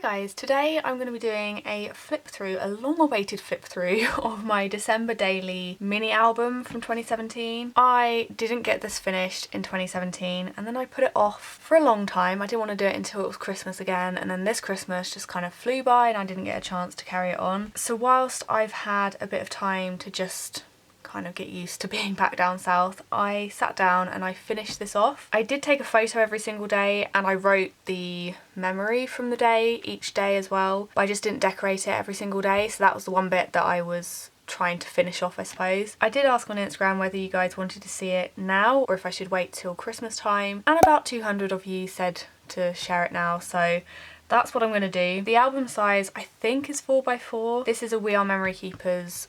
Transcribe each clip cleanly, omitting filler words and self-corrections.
guys, today I'm going to be doing a flip through, a long awaited flip through of my December daily mini album from 2017. I didn't get this finished in 2017 and then I put it off for a long time. I didn't want to do it until it was Christmas again, and then this Christmas just kind of flew by and I didn't get a chance to carry it on. So whilst I've had a bit of time to just kind of get used to being back down south, I sat down and I finished this off. I did take a photo every single day and I wrote the memory from the day each day as well, but I just didn't decorate it every single day, so that was the one bit that I was trying to finish off, I suppose. I did ask on Instagram whether you guys wanted to see it now or if I should wait till Christmas time, and about 200 of you said to share it now, so that's what I'm going to do. The album size I think is 4x4. This is a We Are Memory Keepers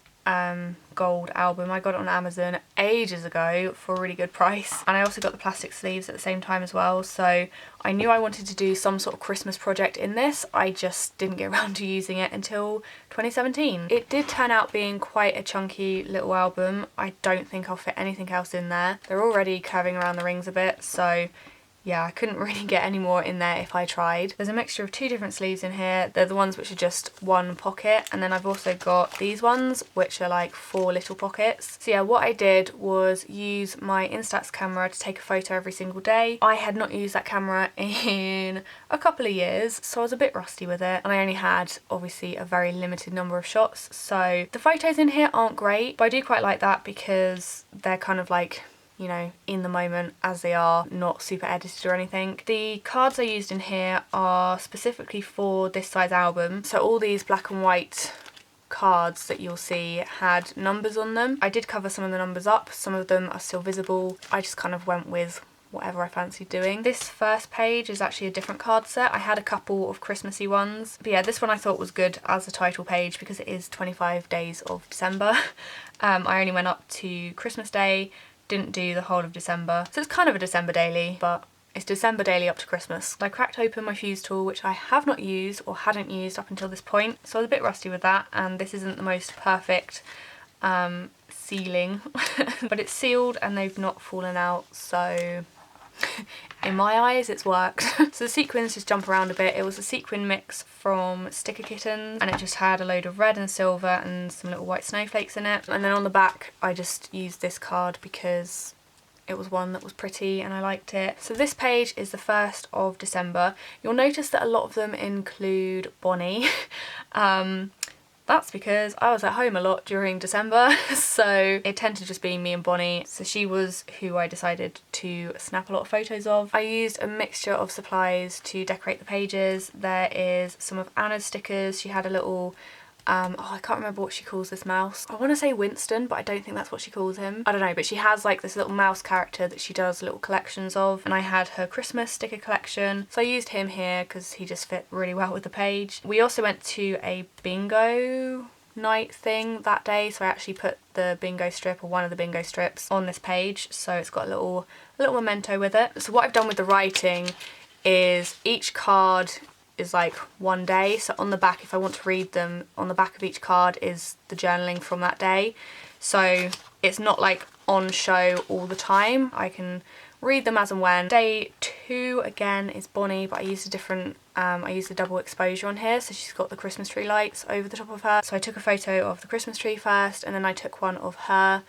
gold album. I got it on Amazon ages ago for a really good price, and I also got the plastic sleeves at the same time as well, so I knew I wanted to do some sort of Christmas project in this. I just didn't get around to using it until 2017. It did turn out being quite a chunky little album. I don't think I'll fit anything else in there. They're already curving around the rings a bit, so yeah, I couldn't really get any more in there if I tried. There's a mixture of two different sleeves in here. They're the ones which are just one pocket, and then I've also got these ones which are like 4 little pockets. So yeah, what I did was use my Instax camera to take a photo every single day. I had not used that camera in a couple of years, so I was a bit rusty with it, and I only had obviously a very limited number of shots, so the photos in here aren't great, but I do quite like that because they're kind of like, you know, in the moment as they are, not super edited or anything. The cards I used in here are specifically for this size album, so all these black and white cards that you'll see had numbers on them. I did cover some of the numbers up, some of them are still visible. I just kind of went with whatever I fancied doing. This first page is actually a different card set. I had a couple of Christmassy ones, but yeah, this one I thought was good as a title page because it is 25 days of December. I only went up to Christmas Day, didn't do the whole of December, so it's kind of a December daily, but it's December daily up to Christmas. I cracked open my fuse tool, which I have not used or hadn't used up until this point, so I was a bit rusty with that, and this isn't the most perfect sealing but it's sealed and they've not fallen out, so in my eyes it's worked. So the sequins just jump around a bit. It was a sequin mix from Sticker Kittens and it just had a load of red and silver and some little white snowflakes in it. And then on the back I just used this card because it was one that was pretty and I liked it. So this page is the 1st of December. You'll notice that a lot of them include Bonnie. That's because I was at home a lot during December, so it tended to just be me and Bonnie. So she was who I decided to snap a lot of photos of. I used a mixture of supplies to decorate the pages. There is some of Anna's stickers. She had a little I can't remember what she calls this mouse. I want to say Winston, but I don't think that's what she calls him. I don't know, but she has like this little mouse character that she does little collections of, and I had her Christmas sticker collection, so I used him here because he just fit really well with the page. We also went to a bingo night thing that day, so I actually put the bingo strip, or one of the bingo strips, on this page, so it's got a little memento with it. So what I've done with the writing is each card is like one day, so on the back, if I want to read them, on the back of each card is the journaling from that day, so it's not like on show all the time. I can read them as and when. Day 2 again is Bonnie, but I used a different I used a double exposure on here, so she's got the Christmas tree lights over the top of her. So I took a photo of the Christmas tree first and then I took one of her,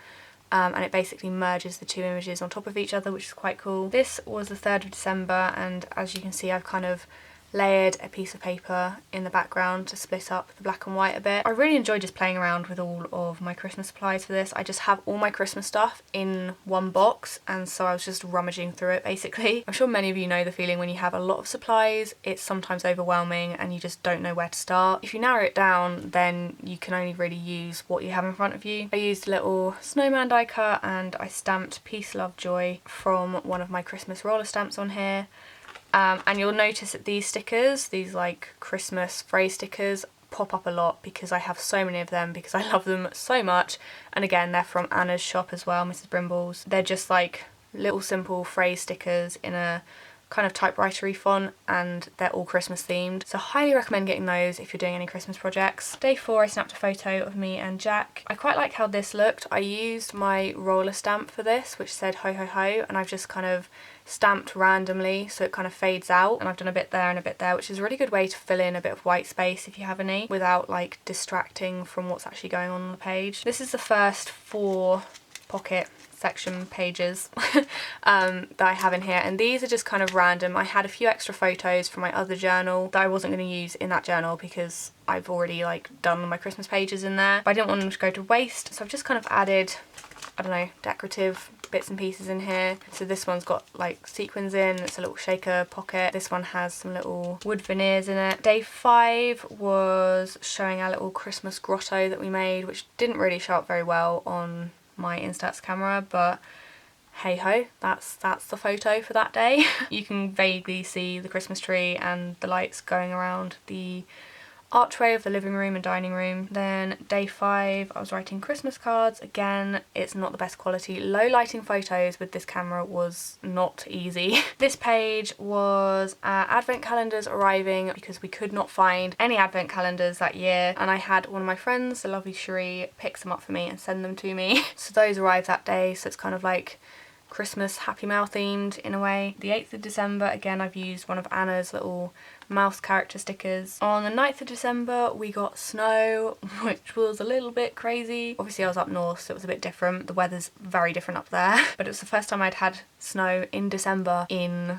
and it basically merges the two images on top of each other, which is quite cool. This was the 3rd of December, and as you can see I've kind of layered a piece of paper in the background to split up the black and white a bit. I really enjoy just playing around with all of my Christmas supplies for this. I just have all my Christmas stuff in one box, and so I was just rummaging through it basically. I'm sure many of you know the feeling when you have a lot of supplies. It's sometimes overwhelming and you just don't know where to start. If you narrow it down, then you can only really use what you have in front of you. I used a little snowman die cut and I stamped Peace, Love, Joy from one of my Christmas roller stamps on here. And you'll notice that these stickers, these like Christmas phrase stickers, pop up a lot because I have so many of them because I love them so much. And again, they're from Anna's shop as well, Mrs. Brimble's. They're just like little simple phrase stickers in a kind of typewritery font, and they're all Christmas themed. So highly recommend getting those if you're doing any Christmas projects. Day 4, I snapped a photo of me and Jack. I quite like how this looked. I used my roller stamp for this, which said ho ho ho, and I've just kind of stamped randomly so it kind of fades out, and I've done a bit there and a bit there, which is a really good way to fill in a bit of white space if you have any, without like distracting from what's actually going on the page. This is the first 4 pocket section pages that I have in here, and these are just kind of random. I had a few extra photos from my other journal that I wasn't going to use in that journal because I've already like done my Christmas pages in there, but I didn't want them to go to waste, so I've just kind of added, I don't know, decorative bits and pieces in here. So this one's got like sequins in, it's a little shaker pocket. This one has some little wood veneers in it. Day 5 was showing our little Christmas grotto that we made, which didn't really show up very well on my Instax camera, but hey ho, that's the photo for that day. You can vaguely see the Christmas tree and the lights going around the archway of the living room and dining room. Then day 5, I was writing Christmas cards. Again, it's not the best quality. Low lighting photos with this camera was not easy. This page was advent calendars arriving because we could not find any advent calendars that year, and I had one of my friends, the lovely Cherie, pick them up for me and send them to me. So those arrived that day, so it's kind of like Christmas Happy Mail themed in a way. The 8th of December, again, I've used one of Anna's little mouse character stickers. On the 9th of December, we got snow, which was a little bit crazy. Obviously I was up north, so it was a bit different. The weather's very different up there, but it was the first time I'd had snow in December in,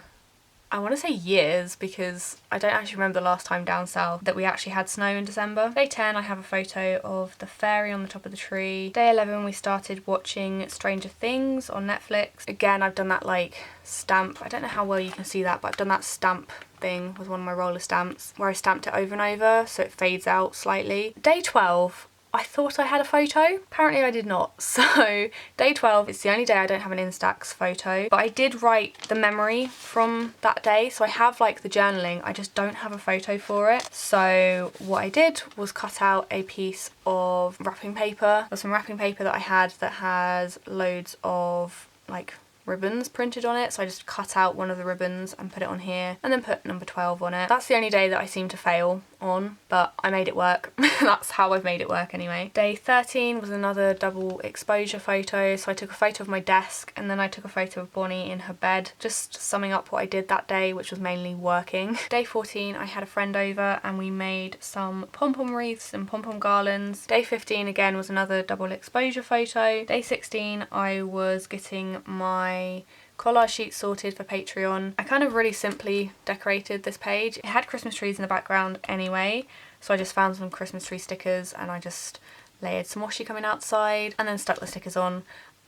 I want to say years, because I don't actually remember the last time down south that we actually had snow in December. Day 10, I have a photo of the fairy on the top of the tree. Day 11, we started watching Stranger Things on Netflix. Again, I've done that like stamp, I don't know how well you can see that, but I've done that stamp thing with one of my roller stamps where I stamped it over and over so it fades out slightly. Day 12, I thought I had a photo. Apparently I did not. So day 12 is the only day I don't have an Instax photo, but I did write the memory from that day. So I have like the journaling, I just don't have a photo for it. So what I did was cut out a piece of wrapping paper. There's some wrapping paper that I had that has loads of like ribbons printed on it, so I just cut out one of the ribbons and put it on here and then put number 12 on it. That's the only day that I seem to fail on, but I made it work. That's how I've made it work anyway. Day 13 was another double exposure photo, so I took a photo of my desk and then I took a photo of Bonnie in her bed, just summing up what I did that day, which was mainly working. Day 14, I had a friend over and we made some pom-pom wreaths and pom-pom garlands. Day 15 again was another double exposure photo. Day 16, I was getting my collage sheet sorted for Patreon. I kind of really simply decorated this page. It had Christmas trees in the background anyway, so I just found some Christmas tree stickers and I just layered some washi coming outside and then stuck the stickers on,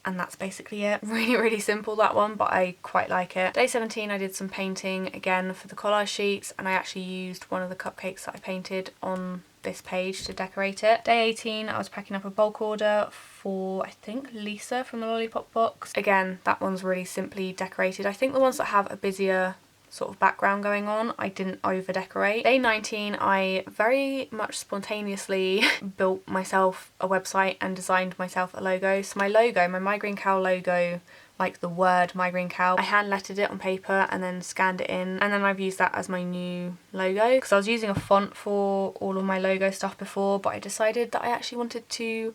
and that's basically it. Really simple, that one, but I quite like it. Day 17, I did some painting again for the collage sheets, and I actually used one of the cupcakes that I painted on this page to decorate it. Day 18, I was packing up a bulk order for, I think, Lisa from the Lollipop Box. Again, that one's really simply decorated. I think the ones that have a busier sort of background going on, I didn't over decorate. Day 19, I very much spontaneously built myself a website and designed myself a logo. So my logo, my My Green Cow logo, like the word My Green Cow, I hand lettered it on paper and then scanned it in, and then I've used that as my new logo because I was using a font for all of my logo stuff before, but I decided that I actually wanted to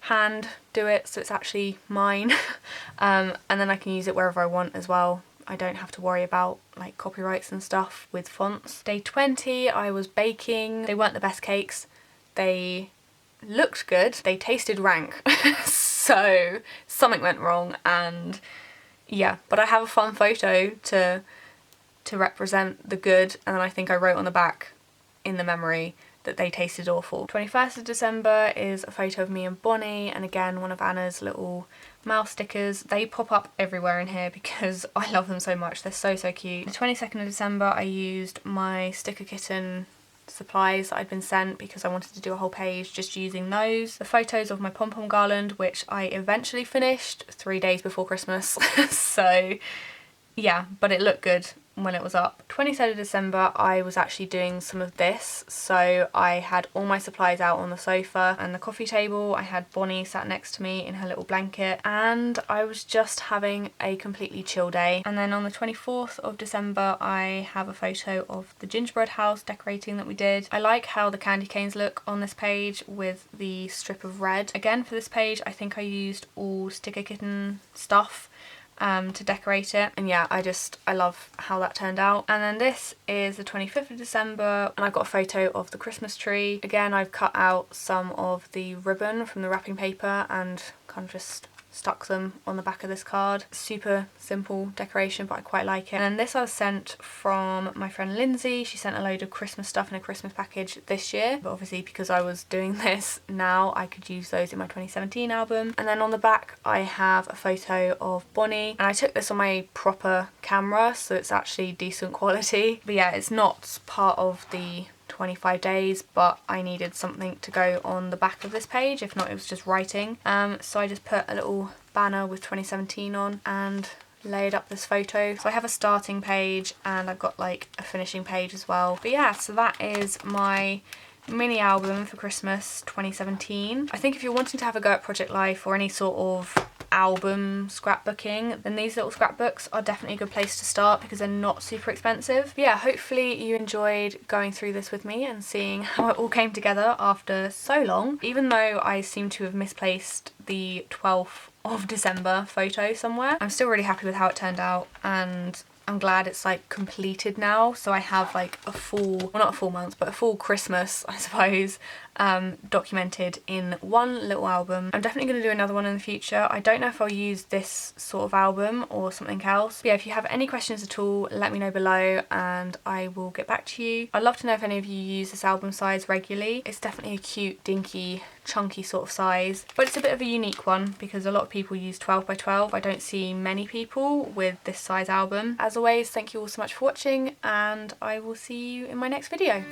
hand do it so it's actually mine. And then I can use it wherever I want as well. I don't have to worry about like copyrights and stuff with fonts. Day 20, I was baking. They weren't the best cakes. They looked good. They tasted rank. So something went wrong, and yeah, but I have a fun photo to represent the good, and then I think I wrote on the back in the memory that they tasted awful. 21st of December is a photo of me and Bonnie, and again one of Anna's little mouse stickers. They pop up everywhere in here because I love them so much. They're so cute. The 22nd of December I used my Sticker Kitten supplies that I'd been sent because I wanted to do a whole page just using those. The photos of my pom-pom garland, which I eventually finished 3 days before Christmas. So yeah, but it looked good when it was up. 23rd of December I was actually doing some of this, so I had all my supplies out on the sofa and the coffee table. I had Bonnie sat next to me in her little blanket, and I was just having a completely chill day. And then on the 24th of December I have a photo of the gingerbread house decorating that we did. I like how the candy canes look on this page with the strip of red. Again, for this page I think I used all Sticker Kitten stuff to decorate it, and yeah, I love how that turned out. And then this is the 25th of December and I've got a photo of the Christmas tree. Again, I've cut out some of the ribbon from the wrapping paper and kind of just stuck them on the back of this card. Super simple decoration, but I quite like it. And then this I was sent from my friend Lindsay. She sent a load of Christmas stuff in a Christmas package this year, but obviously because I was doing this now I could use those in my 2017 album. And then on the back I have a photo of Bonnie, and I took this on my proper camera so it's actually decent quality. But yeah, it's not part of the 25 days, but I needed something to go on the back of this page, if not it was just writing. So I just put a little banner with 2017 on and layered up this photo. So I have a starting page and I've got like a finishing page as well. But yeah, so that is my mini album for Christmas 2017. I think if you're wanting to have a go at Project Life or any sort of album scrapbooking, then these little scrapbooks are definitely a good place to start because they're not super expensive. But yeah, hopefully you enjoyed going through this with me and seeing how it all came together after so long. Even though I seem to have misplaced the 12th of December photo somewhere, I'm still really happy with how it turned out, and I'm glad it's like completed now, so I have like a full, well not a full month, but a full Christmas, I suppose, documented in one little album. I'm definitely going to do another one in the future. I don't know if I'll use this sort of album or something else. But yeah, if you have any questions at all, let me know below and I will get back to you. I'd love to know if any of you use this album size regularly. It's definitely a cute, dinky, chunky sort of size, but it's a bit of a unique one because a lot of people use 12 by 12. I don't see many people with this size album. As always, thank you all so much for watching and I will see you in my next video.